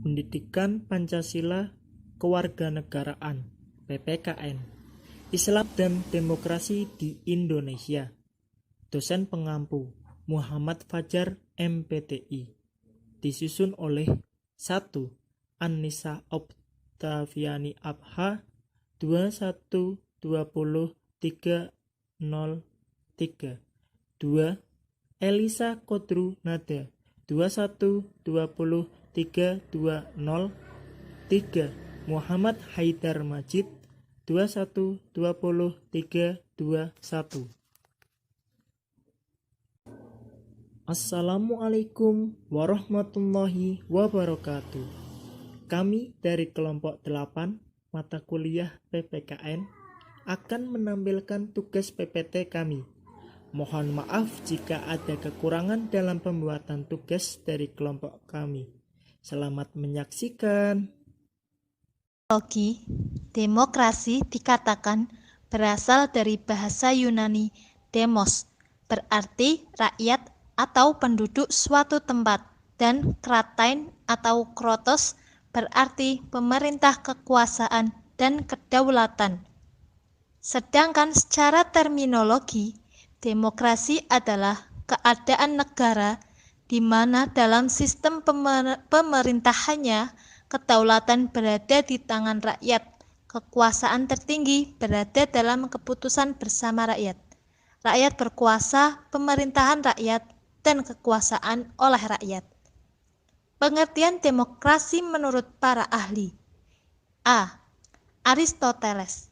Pendidikan Pancasila Kewarganegaraan (PPKN), Islam dan Demokrasi di Indonesia. Dosen pengampu Muhammad Fajar, MPTI. Disusun oleh 1. Annisa Oktaviani Abha 2120-303. 2. Elisa Kodru Nada 2120-320. 3. Muhammad Haidar Majid 2120-321. Assalamualaikum warahmatullahi wabarakatuh. Kami dari kelompok 8 mata kuliah PPKN akan menampilkan tugas PPT kami. Mohon maaf jika ada kekurangan dalam pembuatan tugas dari kelompok kami. Selamat menyaksikan. Demokrasi dikatakan berasal dari bahasa Yunani demos, berarti rakyat atau penduduk suatu tempat, dan kratein atau krotos berarti pemerintah, kekuasaan, dan kedaulatan. Sedangkan secara terminologi, demokrasi adalah keadaan negara di mana dalam sistem pemerintahannya kedaulatan berada di tangan rakyat, kekuasaan tertinggi berada dalam keputusan bersama rakyat. Rakyat berkuasa, pemerintahan rakyat, dan kekuasaan oleh rakyat. Pengertian demokrasi menurut para ahli. A. Aristoteles.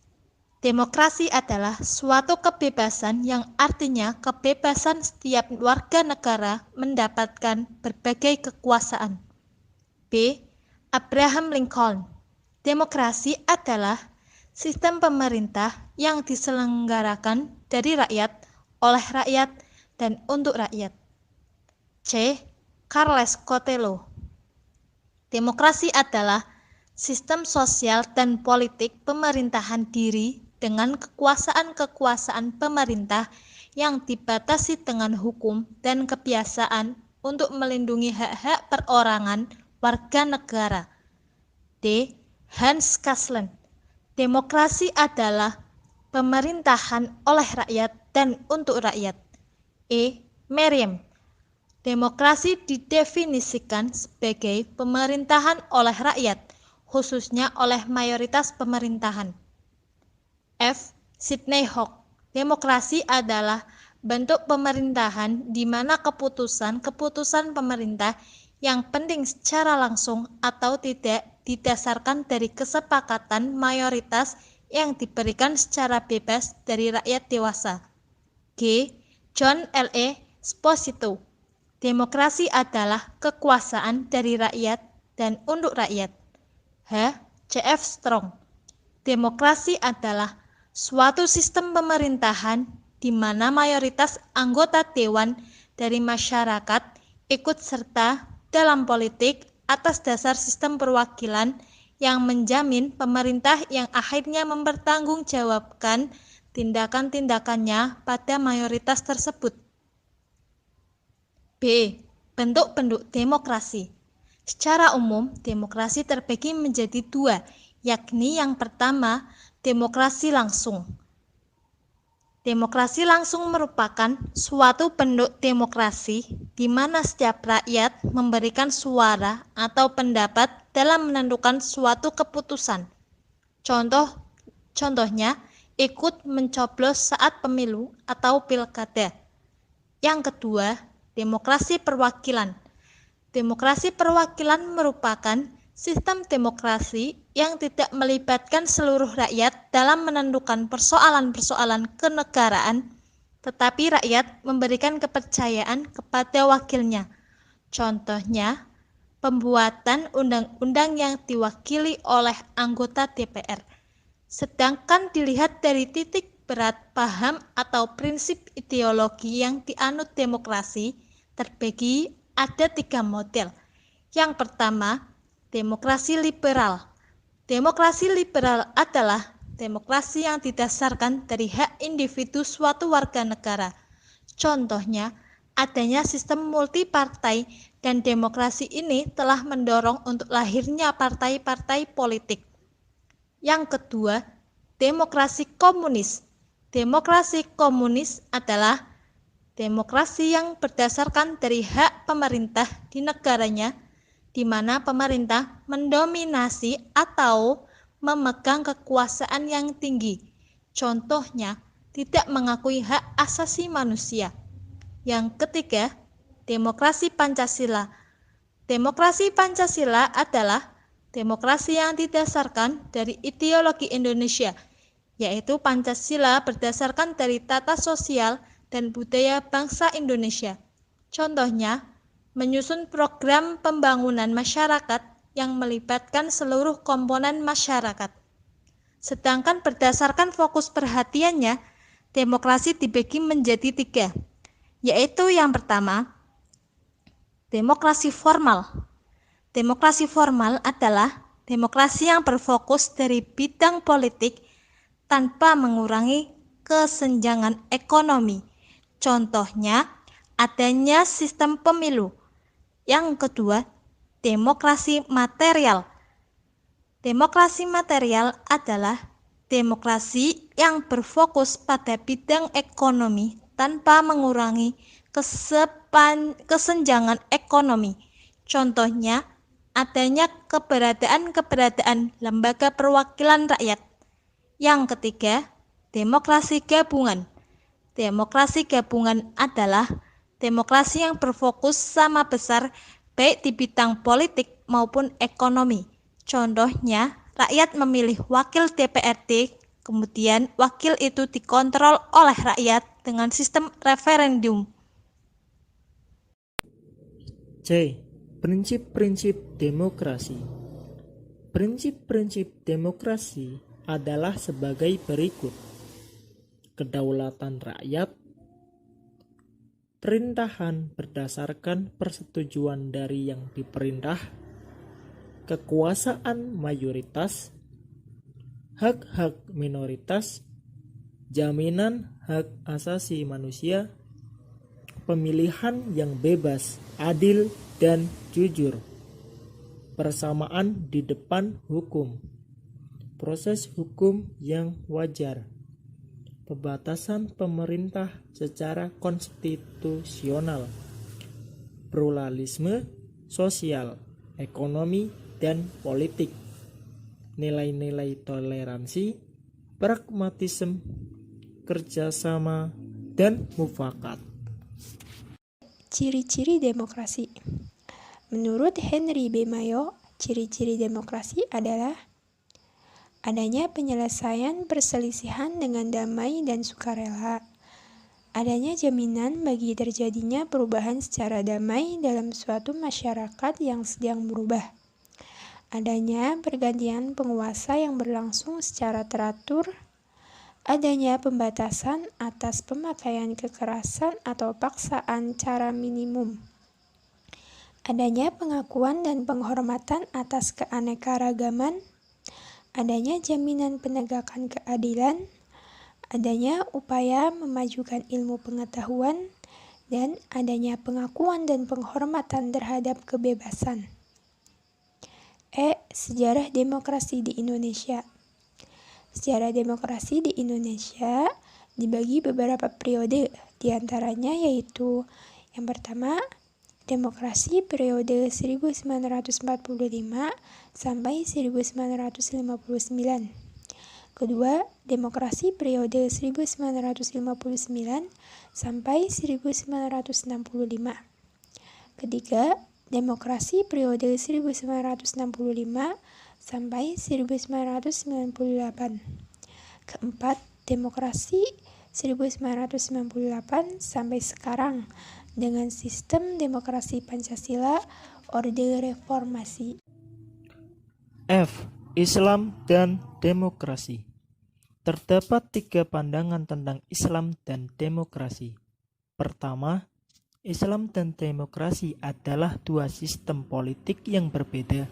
Demokrasi adalah suatu kebebasan yang artinya kebebasan setiap warga negara mendapatkan berbagai kekuasaan. B. Abraham Lincoln. Demokrasi adalah sistem pemerintah yang diselenggarakan dari rakyat, oleh rakyat, dan untuk rakyat. C. Carles Cotello. Demokrasi adalah sistem sosial dan politik pemerintahan diri dengan kekuasaan-kekuasaan pemerintah yang dibatasi dengan hukum dan kebiasaan untuk melindungi hak-hak perorangan warga negara. D. Hans Caslen. Demokrasi adalah pemerintahan oleh rakyat dan untuk rakyat. E. Merriam. Demokrasi didefinisikan sebagai pemerintahan oleh rakyat, khususnya oleh mayoritas pemerintahan. F. Sidney Hawk. Demokrasi adalah bentuk pemerintahan di mana keputusan-keputusan pemerintah yang penting secara langsung atau tidak didasarkan dari kesepakatan mayoritas yang diberikan secara bebas dari rakyat dewasa. G. John L. E. Esposito. Demokrasi adalah kekuasaan dari rakyat dan untuk rakyat. H. C. F. Strong. Demokrasi adalah suatu sistem pemerintahan di mana mayoritas anggota dewan dari masyarakat ikut serta dalam politik atas dasar sistem perwakilan yang menjamin pemerintah yang akhirnya mempertanggungjawabkan tindakan-tindakannya pada mayoritas tersebut. B. Bentuk-bentuk demokrasi. Secara umum, demokrasi terbagi menjadi dua, yakni yang pertama, demokrasi langsung. Demokrasi langsung merupakan suatu bentuk demokrasi di mana setiap rakyat memberikan suara atau pendapat dalam menentukan suatu keputusan. Contohnya, ikut mencoblos saat pemilu atau pilkada. Yang kedua, demokrasi perwakilan. Demokrasi perwakilan merupakan sistem demokrasi yang tidak melibatkan seluruh rakyat dalam menentukan persoalan-persoalan kenegaraan, tetapi rakyat memberikan kepercayaan kepada wakilnya. Contohnya, pembuatan undang-undang yang diwakili oleh anggota DPR. Sedangkan dilihat dari titik berat paham atau prinsip ideologi yang dianut demokrasi, terbagi ada 3 model. Yang pertama, demokrasi liberal. Demokrasi liberal adalah demokrasi yang didasarkan dari hak individu suatu warga negara. Contohnya, adanya sistem multipartai dan demokrasi ini telah mendorong untuk lahirnya partai-partai politik. Yang kedua, demokrasi komunis. Demokrasi komunis adalah demokrasi yang berdasarkan dari hak pemerintah di negaranya, di mana pemerintah mendominasi atau memegang kekuasaan yang tinggi. Contohnya, tidak mengakui hak asasi manusia. Yang ketiga, demokrasi Pancasila. Demokrasi Pancasila adalah demokrasi yang didasarkan dari ideologi Indonesia, yaitu Pancasila berdasarkan dari tata sosial dan budaya bangsa Indonesia. Contohnya, menyusun program pembangunan masyarakat yang melibatkan seluruh komponen masyarakat. Sedangkan berdasarkan fokus perhatiannya, demokrasi dibagi menjadi 3, yaitu yang pertama, demokrasi formal. Demokrasi formal adalah demokrasi yang berfokus dari bidang politik tanpa mengurangi kesenjangan ekonomi. Contohnya, adanya sistem pemilu. Yang kedua, demokrasi material. Demokrasi material adalah demokrasi yang berfokus pada bidang ekonomi tanpa mengurangi kesenjangan ekonomi. Contohnya, adanya keberadaan lembaga perwakilan rakyat. Yang ketiga, demokrasi gabungan. Demokrasi gabungan adalah demokrasi yang berfokus sama besar baik di bidang politik maupun ekonomi. Contohnya, rakyat memilih wakil DPRD, kemudian wakil itu dikontrol oleh rakyat dengan sistem referendum. C. Prinsip-prinsip demokrasi. Prinsip-prinsip demokrasi adalah sebagai berikut: kedaulatan rakyat, perintahan berdasarkan persetujuan dari yang diperintah, kekuasaan mayoritas, hak-hak minoritas, jaminan hak asasi manusia, pemilihan yang bebas, adil, dan jujur, persamaan di depan hukum, proses hukum yang wajar, pembatasan pemerintah secara konstitusional, pluralisme sosial, ekonomi, dan politik, nilai-nilai toleransi, pragmatisme, kerjasama, dan mufakat. Ciri-ciri demokrasi. Menurut Henry B. Mayo, ciri-ciri demokrasi adalah adanya penyelesaian perselisihan dengan damai dan sukarela, adanya jaminan bagi terjadinya perubahan secara damai dalam suatu masyarakat yang sedang berubah, adanya pergantian penguasa yang berlangsung secara teratur, adanya pembatasan atas pemakaian kekerasan atau paksaan cara minimum, adanya pengakuan dan penghormatan atas keanekaragaman, adanya jaminan penegakan keadilan, adanya upaya memajukan ilmu pengetahuan, dan adanya pengakuan dan penghormatan terhadap kebebasan. Sejarah demokrasi di Indonesia. Sejarah demokrasi di Indonesia dibagi beberapa periode, diantaranya yaitu yang pertama, demokrasi periode 1945 sampai 1959. Kedua, demokrasi periode 1959 sampai 1965. Ketiga, demokrasi periode 1965 sampai 1998. Keempat, demokrasi 1998 sampai sekarang dengan sistem demokrasi Pancasila Orde Reformasi. F. Islam dan demokrasi. Terdapat 3 pandangan tentang Islam dan demokrasi. Pertama, Islam dan demokrasi adalah 2 sistem politik yang berbeda.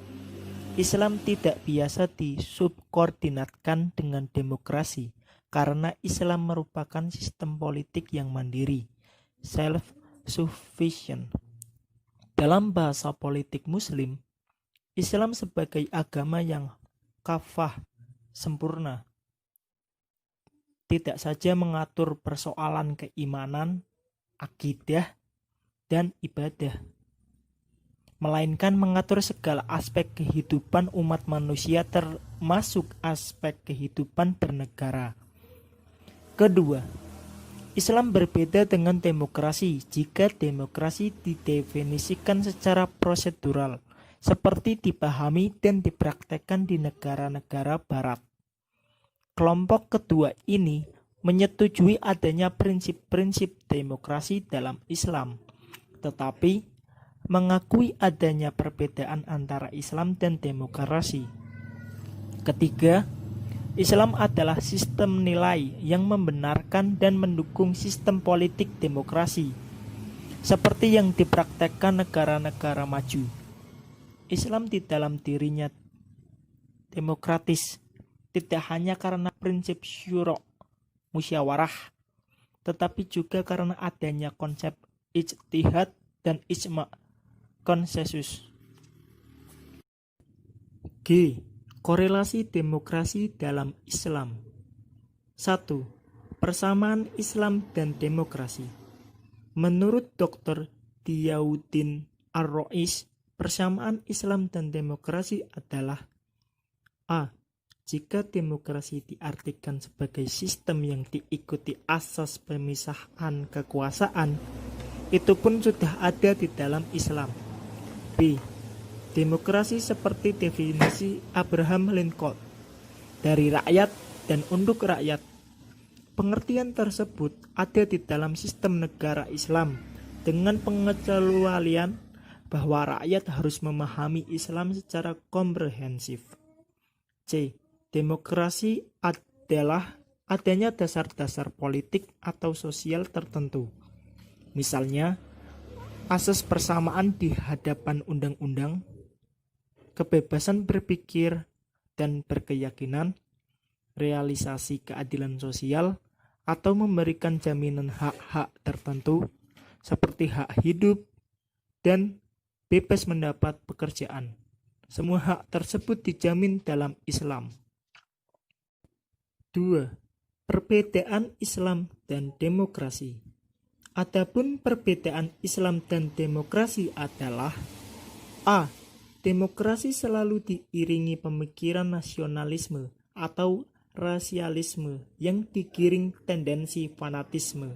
Islam tidak biasa disubordinatkan dengan demokrasi karena Islam merupakan sistem politik yang mandiri, self-sufficient. Dalam bahasa politik Muslim, Islam sebagai agama yang kafah, sempurna, tidak saja mengatur persoalan keimanan, akidah, dan ibadah, melainkan mengatur segala aspek kehidupan umat manusia termasuk aspek kehidupan bernegara. Kedua, Islam berbeda dengan demokrasi jika demokrasi didefinisikan secara prosedural, seperti dipahami dan dipraktekkan di negara-negara barat. Kelompok kedua ini menyetujui adanya prinsip-prinsip demokrasi dalam Islam, tetapi mengakui adanya perbedaan antara Islam dan demokrasi. Ketiga, Islam adalah sistem nilai yang membenarkan dan mendukung sistem politik demokrasi, seperti yang dipraktekkan negara-negara maju. Islam di dalam dirinya demokratis, tidak hanya karena prinsip syura, musyawarah, tetapi juga karena adanya konsep ijtihad dan ijma', konsensus. G. Korelasi demokrasi dalam Islam. 1. Persamaan Islam dan demokrasi. Menurut Dr. Diyauddin Ar-Rais, persamaan Islam dan demokrasi adalah A. Jika demokrasi diartikan sebagai sistem yang diikuti asas pemisahan kekuasaan, itu pun sudah ada di dalam Islam. B. Demokrasi seperti definisi Abraham Lincoln, dari rakyat dan untuk rakyat. Pengertian tersebut ada di dalam sistem negara Islam dengan pengecualian bahwa rakyat harus memahami Islam secara komprehensif. C. Demokrasi adalah adanya dasar-dasar politik atau sosial tertentu. Misalnya, asas persamaan di hadapan undang-undang, kebebasan berpikir dan berkeyakinan, realisasi keadilan sosial, atau memberikan jaminan hak-hak tertentu seperti hak hidup dan bebas mendapat pekerjaan. Semua hak tersebut dijamin dalam Islam. 2. Perbedaan Islam dan demokrasi. Adapun perbedaan Islam dan demokrasi adalah A. Demokrasi selalu diiringi pemikiran nasionalisme atau rasialisme yang digiring tendensi fanatisme.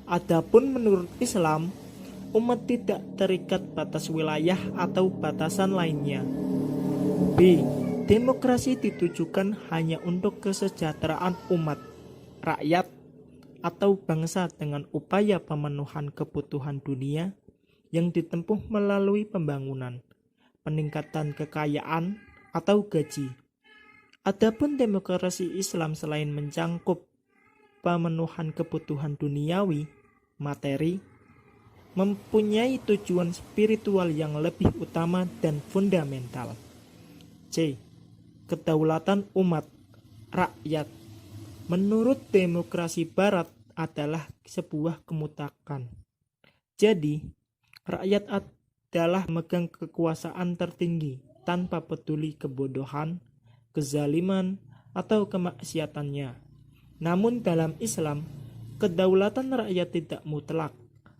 Adapun menurut Islam, umat tidak terikat batas wilayah atau batasan lainnya. B. Demokrasi ditujukan hanya untuk kesejahteraan umat, rakyat, atau bangsa dengan upaya pemenuhan kebutuhan dunia yang ditempuh melalui pembangunan, peningkatan kekayaan, atau gaji. Adapun demokrasi Islam selain mencangkup pemenuhan kebutuhan duniawi, materi, mempunyai tujuan spiritual yang lebih utama dan fundamental. C. Kedaulatan umat, rakyat. Menurut demokrasi barat adalah sebuah kemutakan. Jadi, rakyat adalah memegang kekuasaan tertinggi tanpa peduli kebodohan, kezaliman, atau kemaksiatannya. Namun dalam Islam, kedaulatan rakyat tidak mutlak,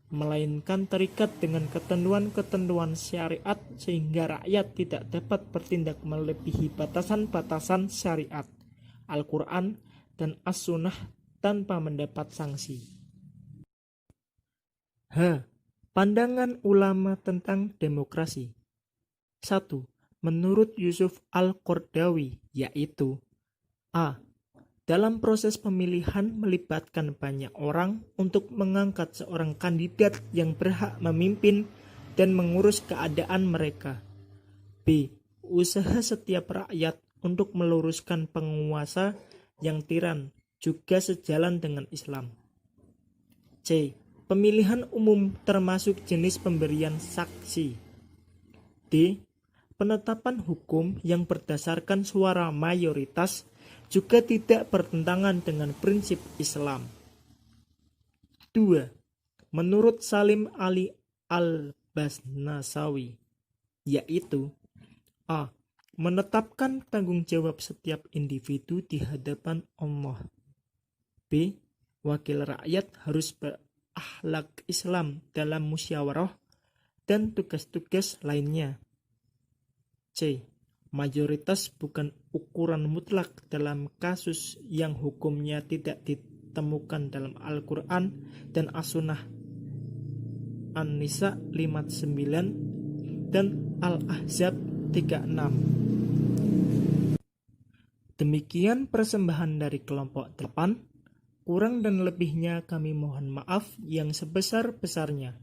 melainkan terikat dengan ketentuan-ketentuan syariat sehingga rakyat tidak dapat bertindak melebihi batasan-batasan syariat, Al-Quran, dan As-Sunnah tanpa mendapat sanksi. H. Pandangan ulama tentang demokrasi. 1. Menurut Yusuf Al-Qaradawi, yaitu A. Dalam proses pemilihan melibatkan banyak orang untuk mengangkat seorang kandidat yang berhak memimpin dan mengurus keadaan mereka. B. Usaha setiap rakyat untuk meluruskan penguasa yang tiran juga sejalan dengan Islam. C. Pemilihan umum termasuk jenis pemberian saksi. D. Penetapan hukum yang berdasarkan suara mayoritas juga tidak bertentangan dengan prinsip Islam. 2. Menurut Salim Ali Basnasawi, yaitu A. Menetapkan tanggung jawab setiap individu di hadapan Allah. B. Wakil rakyat harus berakhlak Islam dalam musyawarah dan tugas-tugas lainnya. C. Mayoritas bukan ukuran mutlak dalam kasus yang hukumnya tidak ditemukan dalam Al-Quran dan As-Sunnah. An-Nisa 59 dan Al-Ahzab 36. Demikian persembahan dari kelompok 8. Kurang dan lebihnya kami mohon maaf yang sebesar-besarnya.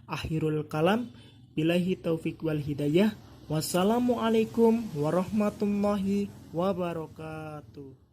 Akhirul kalam, billahi taufik wal hidayah. Wassalamualaikum warahmatullahi wabarakatuh.